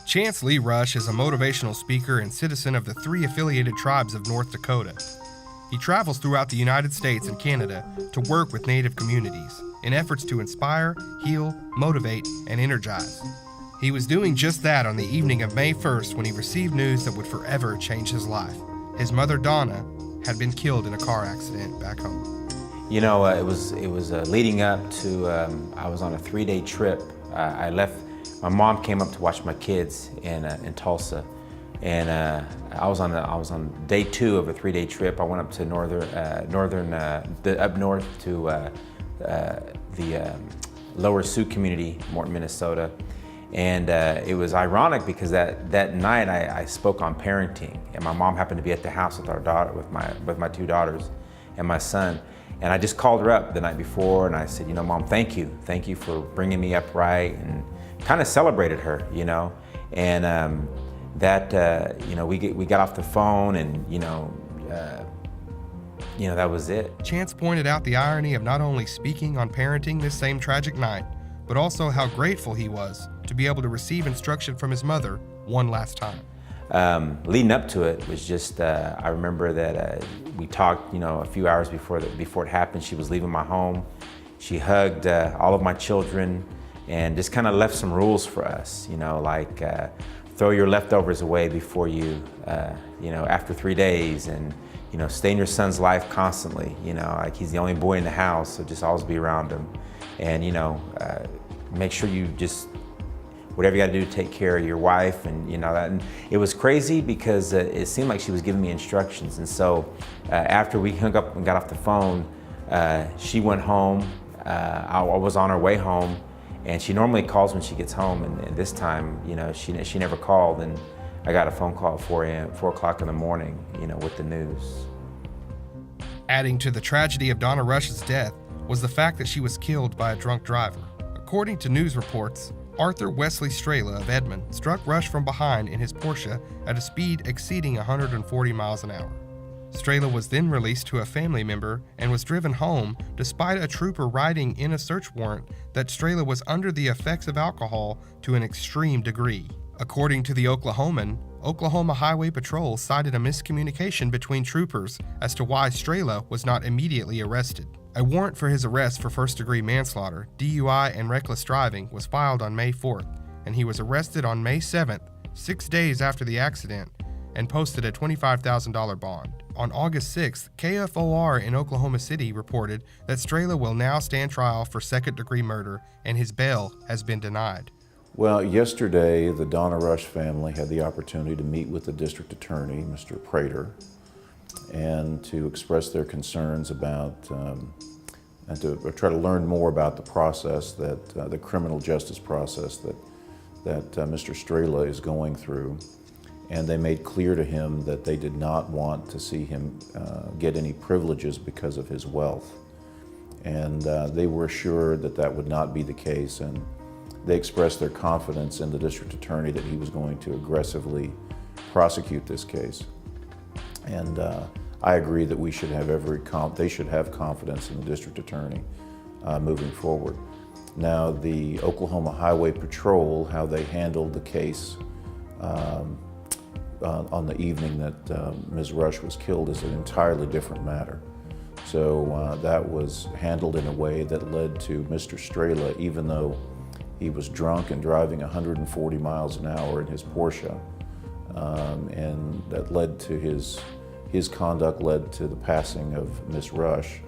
Chance Lee Rush is a motivational speaker and citizen of the 3 affiliated tribes of North Dakota. He travels throughout the United States and Canada to work with Native communities in efforts to inspire, heal, motivate, and energize. He was doing just that on the evening of May 1st when he received news that would forever change his life. His mother, Donna, had been killed in a car accident back home. You know, it was leading up to, I was on a 3-day trip. I left, my mom came up to watch my kids in Tulsa. And I was on day 2 of a 3-day trip. I went up to up north to the Lower Sioux community, Morton, Minnesota. And it was ironic because that night I spoke on parenting, and my mom happened to be at the house with our daughter, with my 2 daughters and my son. And I just called her up the night before, and I said, you know, Mom, thank you for bringing me up right, and kind of celebrated her, you know. And you know, we got off the phone, and you know, that was it. Chance pointed out the irony of not only speaking on parenting this same tragic night, but also how grateful he was to be able to receive instruction from his mother one last time. Leading up to it was just, I remember that we talked, you know, a few hours before it happened. She was leaving my home. She hugged all of my children and just kind of left some rules for us, you know, like throw your leftovers away before you, you know, after 3 days, and, you know, stay in your son's life constantly, you know, like he's the only boy in the house, so just always be around him. And, you know, make sure you just, whatever you got to do to take care of your wife, and you know that. And it was crazy because it seemed like she was giving me instructions. And so after we hung up and got off the phone, she went home. I was on her way home, and she normally calls when she gets home. And this time, you know, she never called, and I got a phone call at 4 o'clock in the morning, you know, with the news. Adding to the tragedy of Donna Rush's death was the fact that she was killed by a drunk driver. According to news reports, Arthur Wesley Strela of Edmond struck Rush from behind in his Porsche at a speed exceeding 140 miles an hour. Strela was then released to a family member and was driven home despite a trooper writing in a search warrant that Strela was under the effects of alcohol to an extreme degree. According to the Oklahoman, Oklahoma Highway Patrol cited a miscommunication between troopers as to why Strela was not immediately arrested. A warrant for his arrest for first-degree manslaughter, DUI, and reckless driving was filed on May 4th, and he was arrested on May 7th, 6 days after the accident, and posted a $25,000 bond. On August 6th, KFOR in Oklahoma City reported that Strela will now stand trial for second-degree murder, and his bail has been denied. Well, yesterday, the Donna Rush family had the opportunity to meet with the district attorney, Mr. Prater, and to express their concerns about, and to try to learn more about the process that, the criminal justice process that Mr. Strela is going through. And they made clear to him that they did not want to see him get any privileges because of his wealth. And they were assured that that would not be the case, and they expressed their confidence in the district attorney that he was going to aggressively prosecute this case. And I agree that we should have they should have confidence in the district attorney moving forward. Now, the Oklahoma Highway Patrol, how they handled the case on the evening that Ms. Rush was killed, is an entirely different matter. So that was handled in a way that led to Mr. Strela, even though he was drunk and driving 140 miles an hour in his Porsche, and that led to his conduct led to the passing of Ms. Rush.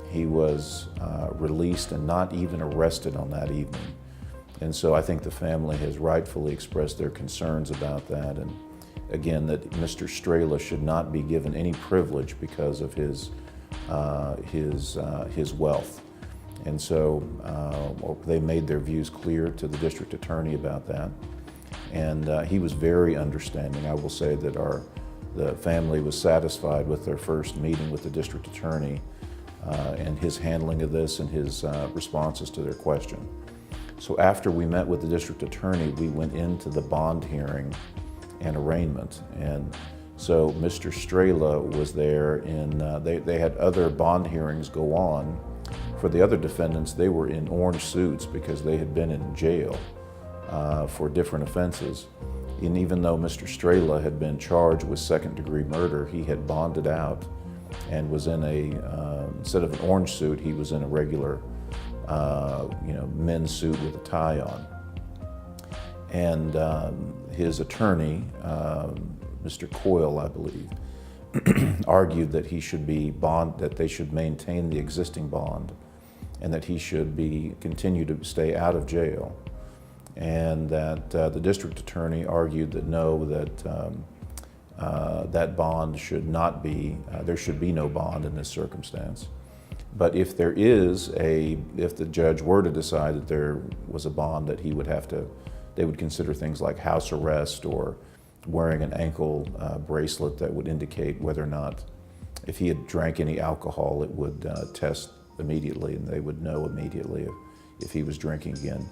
He was released and not even arrested on that evening. And so I think the family has rightfully expressed their concerns about that. And again, that Mr. Strela should not be given any privilege because of his wealth. And so they made their views clear to the district attorney about that. And he was very understanding. I will say that the family was satisfied with their first meeting with the district attorney and his handling of this and his responses to their question. So after we met with the district attorney, we went into the bond hearing and arraignment. And so Mr. Strela was there, and they had other bond hearings go on. For the other defendants, they were in orange suits because they had been in jail for different offenses. And even though Mr. Strela had been charged with second-degree murder, he had bonded out and was in instead of an orange suit, he was in a regular, men's suit with a tie on. And his attorney, Mr. Coyle, I believe, argued that he should be that they should maintain the existing bond, and that he should continue to stay out of jail. And that the district attorney argued that no, that bond should not be, there should be no bond in this circumstance. But if if the judge were to decide that there was a bond, that they would consider things like house arrest or wearing an ankle bracelet that would indicate whether or not, if he had drank any alcohol, it would test immediately, and they would know immediately if he was drinking again.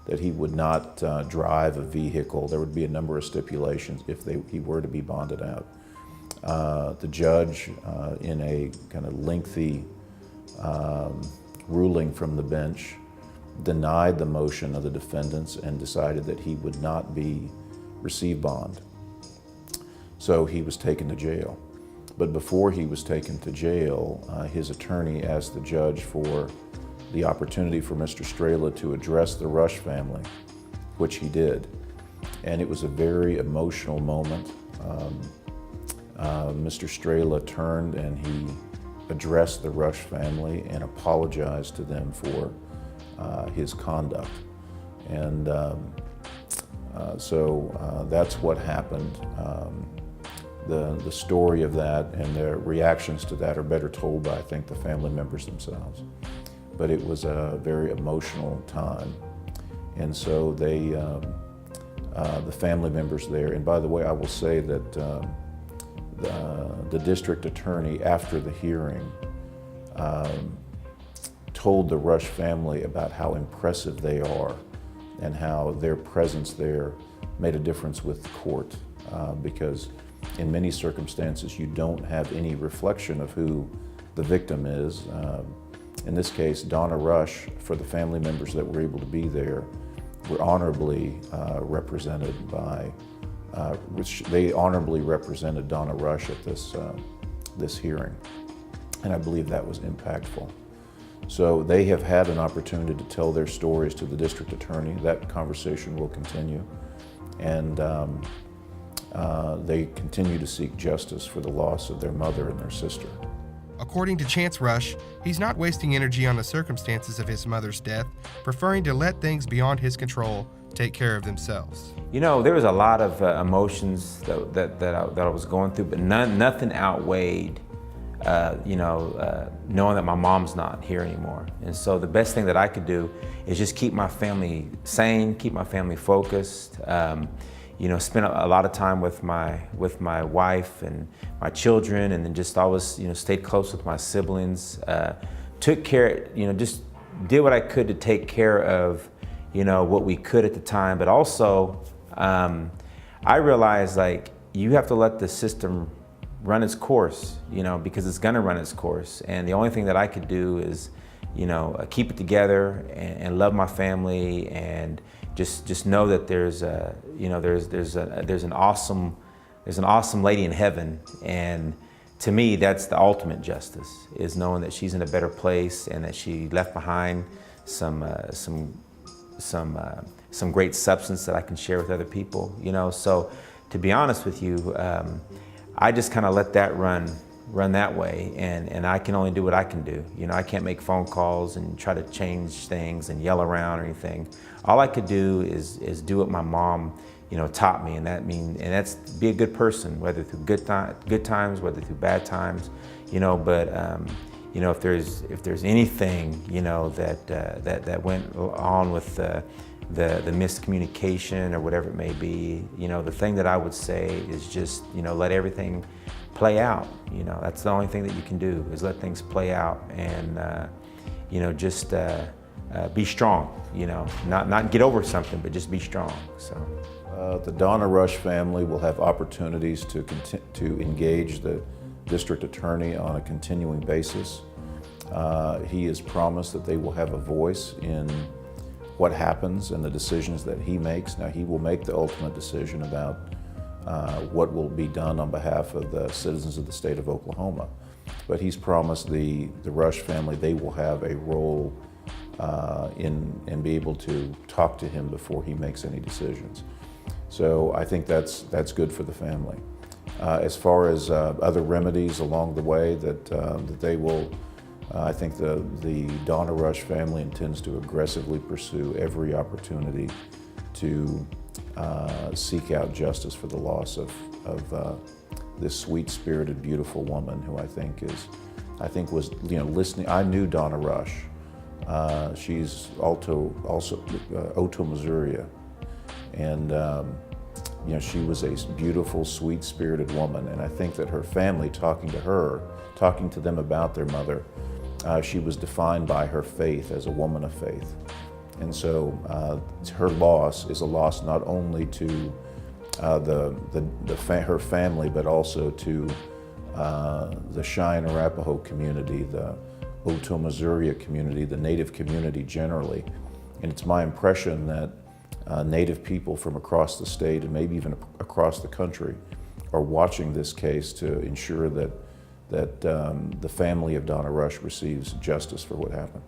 That he would not drive a vehicle. There would be a number of stipulations if he were to be bonded out. The judge, in a kind of lengthy ruling from the bench, denied the motion of the defendants and decided that he would not receive bond. So he was taken to jail. But before he was taken to jail, his attorney asked the judge for the opportunity for Mr. Strela to address the Rush family, which he did. And it was a very emotional moment. Mr. Strela turned and he addressed the Rush family and apologized to them for his conduct. And so that's what happened. The story of that and the reactions to that are better told by, I think, the family members themselves. But it was a very emotional time. And so the family members there, and by the way, I will say that the district attorney, after the hearing, told the Rush family about how impressive they are and how their presence there made a difference with the court, because in many circumstances you don't have any reflection of who the victim is. In this case, Donna Rush, for the family members that were able to be there, were honorably represented by, they honorably represented Donna Rush at this hearing. And I believe that was impactful. So they have had an opportunity to tell their stories to the district attorney. That conversation will continue. And they continue to seek justice for the loss of their mother and their sister. According to Chance Rush, he's not wasting energy on the circumstances of his mother's death, preferring to let things beyond his control take care of themselves. You know, there was a lot of emotions that I was going through, but nothing outweighed, knowing that my mom's not here anymore. And so the best thing that I could do is just keep my family sane, keep my family focused. Spent a lot of time with my wife and my children, and then just always, stayed close with my siblings. Took care, just did what I could to take care of, what we could at the time. But also, I realized, you have to let the system run its course, because it's gonna run its course. And the only thing that I could do is, keep it together and love my family, and just know that there's an awesome lady in heaven. And to me, that's the ultimate justice, is knowing that she's in a better place and that she left behind some great substance that I can share with other people. So to be honest with you, I just kind of let that run that way, and I can only do what I can do. I can't make phone calls and try to change things and yell around or anything. All I could do is do what my mom, taught me, and that's be a good person, whether through good times, whether through bad times, But if there's anything, that went on with the miscommunication or whatever it may be, the thing that I would say is just, let everything play out. That's the only thing that you can do, is let things play out, and just be strong. Not get over something, but just be strong. So the Donna Rush family will have opportunities to engage the district attorney on a continuing basis. He has promised that they will have a voice in what happens and the decisions that he makes. Now, he will make the ultimate decision about what will be done on behalf of the citizens of the state of Oklahoma. But he's promised the Rush family they will have a role in be able to talk to him before he makes any decisions. So I think that's good for the family. As far as other remedies along the way that they will, I think the Donna Rush family intends to aggressively pursue every opportunity to seek out justice for the loss of this sweet-spirited, beautiful woman who I think was listening. I knew Donna Rush. She's also Otto, Missouri, and she was a beautiful, sweet-spirited woman. And I think that her family, talking to them about their mother, she was defined by her faith as a woman of faith. And so her loss is a loss not only to her family, but also to the Cheyenne Arapaho community, the Otto, Missouri community, the Native community generally. And it's my impression that Native people from across the state and maybe even across the country are watching this case to ensure that the family of Donna Rush receives justice for what happened.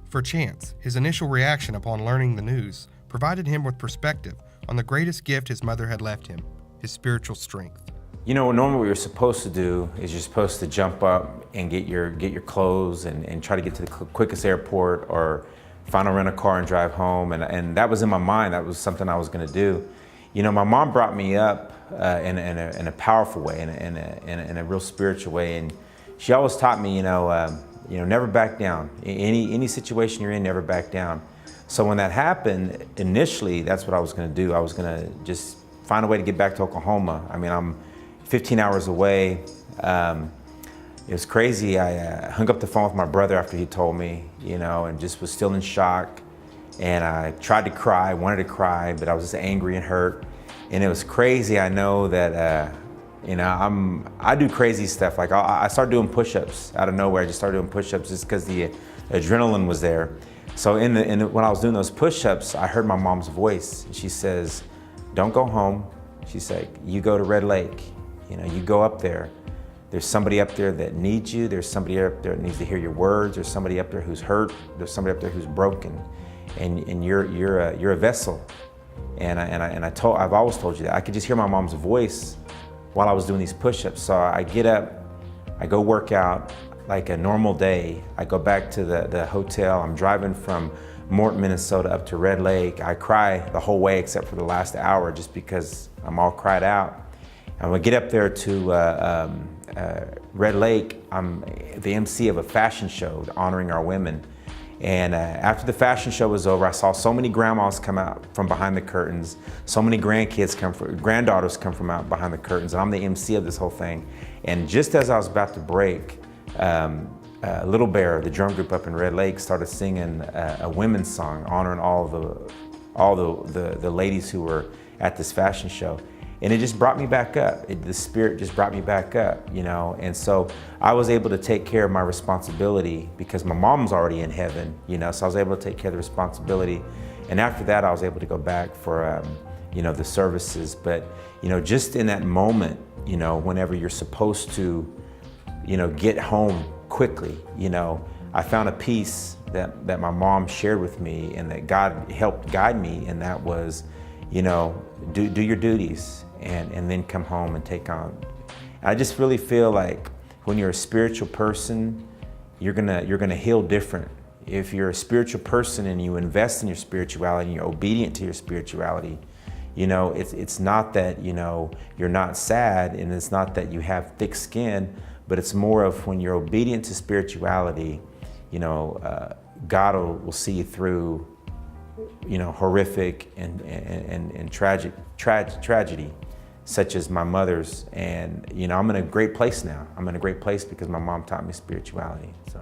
For Chance, his initial reaction upon learning the news provided him with perspective on the greatest gift his mother had left him, his spiritual strength. Normally what you're supposed to do is you're supposed to jump up and get your clothes and try to get to the quickest airport or find a rental car and drive home. And that was in my mind. That was something I was going to do. My mom brought me up in a powerful way, in a real spiritual way. And she always taught me, never back down. Any situation you're in, never back down. So when that happened, initially, that's what I was going to do. I was going to just find a way to get back to Oklahoma. I mean, I'm 15 hours away. It was crazy. I hung up the phone with my brother after he told me, and just was still in shock. And I tried to cry, wanted to cry, but I was just angry and hurt. And it was crazy. I know that, I do crazy stuff. Like I started doing push-ups out of nowhere. I just started doing push-ups just because the adrenaline was there. So when I was doing those push-ups, I heard my mom's voice. She says, "Don't go home." She's like, "You go to Red Lake. You go up there. There's somebody up there that needs you. There's somebody up there that needs to hear your words. There's somebody up there who's hurt. There's somebody up there who's broken, and you're a vessel." I've always told you that. I could just hear my mom's voice while I was doing these push-ups. So I get up, I go work out like a normal day. I go back to the hotel. I'm driving from Morton, Minnesota up to Red Lake. I cry the whole way except for the last hour just because I'm all cried out. And when I get up there to Red Lake, I'm the MC of a fashion show honoring our women. And after the fashion show was over, I saw so many grandmas come out from behind the curtains, so many granddaughters come from out behind the curtains, and I'm the MC of this whole thing. And just as I was about to break, Little Bear, the drum group up in Red Lake, started singing a women's song honoring all the ladies who were at this fashion show. And it just brought me back up. The Spirit just brought me back up, And so I was able to take care of my responsibility because my mom's already in heaven, So I was able to take care of the responsibility. And after that, I was able to go back for, the services. But, just in that moment, whenever you're supposed to, get home quickly, I found a peace that my mom shared with me and that God helped guide me. And that was, do your duties and then come home and take on. I just really feel like when you're a spiritual person, you're gonna heal different. If you're a spiritual person and you invest in your spirituality and you're obedient to your spirituality, it's not that, you're not sad and it's not that you have thick skin, but it's more of when you're obedient to spirituality, God will see you through horrific and tragic tragedy, such as my mother's. And I'm in a great place now. I'm in a great place because my mom taught me spirituality. So.